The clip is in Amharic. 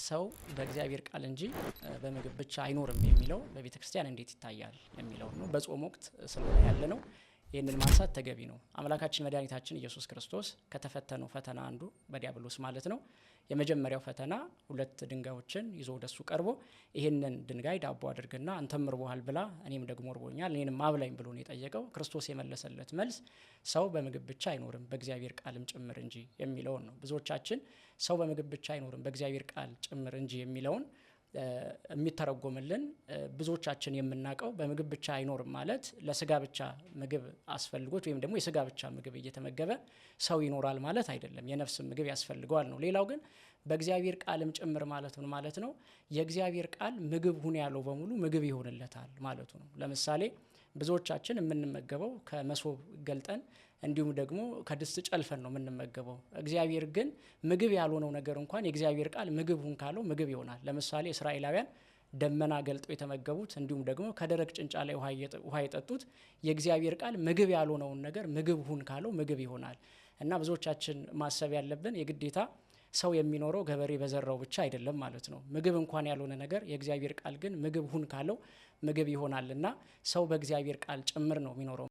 ሰው በእግዚአብሔር ቃል እንጂ በምግብ ብቻ አይኖርም የሚለው በቤተ ክርስቲያን እንዴት ይታያል የሚለው ነው። በጾም ወቅት ስለሆነ ያለ ነው። ይህንን ማንሳት ተገቢ ነው። አምላካችን መድኃኒታችን ኢየሱስ ክርስቶስ ከተፈተነው ፈተና አንዱ በዲያብሎስ ማለት ነው። የመጀመሪያው ፈተና 2 ድንጋዮችን ይዞ ወደሱ ቀርቦ ይህንን ድንጋይ ዳቦ አድርግና አንተም ርቦሃል ብላ እኔም ደግሞ ርቦኛል እኔንም አብላኝ ብሎ ነው የጠየቀው። ክርስቶስ የመለሰለት መልስ ሰው በምግብ ብቻ አይኖርም በእግዚአብሔር ቃልም ጭምር እንጂ የሚለውን ነው። ብዙዎቻችን ሰው በምግብ ብቻ አይኖርም በእግዚአብሔር ቃል ጭምር እንጂ የሚለውን የሚተረጎምልን ብዙዎቻችን የምናውቀው በምግብ ብቻ አይኖርም ማለት ለስጋ ብቻ ምግብ አስፈልጎት ወይም ደግሞ የስጋ ብቻ ምግብ እየተመገበ ሰው ይኖራል ማለት አይደለም። የነፍስ ምግብ ያስፈልገዋል ነው። ሌላው ግን በእግዚአብሔር ቃልም ጭምር ማለቱ ነው ማለት ነው። የእግዚአብሔር ቃል ምግብ ሁን ያለው በሙሉ ምግብ ይሆንለታል ማለቱ ነው። ለምሳሌ ብዙዎቻችን የምንመገበው ከመሶብ ገልጠን እንዲሁም ደግሞ ከድስት ጨልፈን ነው የምንመገበው። እግዚአብሔር ግን ምግብ ያልሆነው ነገር እንኳን የእግዚአብሔር ቃል ምግብ ሁን ካለው ምግብ ይሆናል። ለምሳሌ እስራኤላውያን ደመና ገልጠው የተመገቡት እንዲሁም ደግሞ ከደረቅ ጭንጫ ላይ ውሃ የጠጡት የእግዚአብሔር ቃል ምግብ ያልሆነውን ነገር ምግብ ሁን ካለው ምግብ ይሆናል። እና ብዙዎቻችን ማሰብ ያለብን የግዴታ ሰው የሚኖረው ገበሬ በዘራው ብቻ አይደለም ማለት ነው። ምግብ እንኳን ያልሆነ ነገር የእግዚአብሔር ቃል ግን ምግብ ሁን ካለው ምግብ ይሆናልና ሰው በእግዚአብሔር ቃል ጭምር ነው የሚኖረው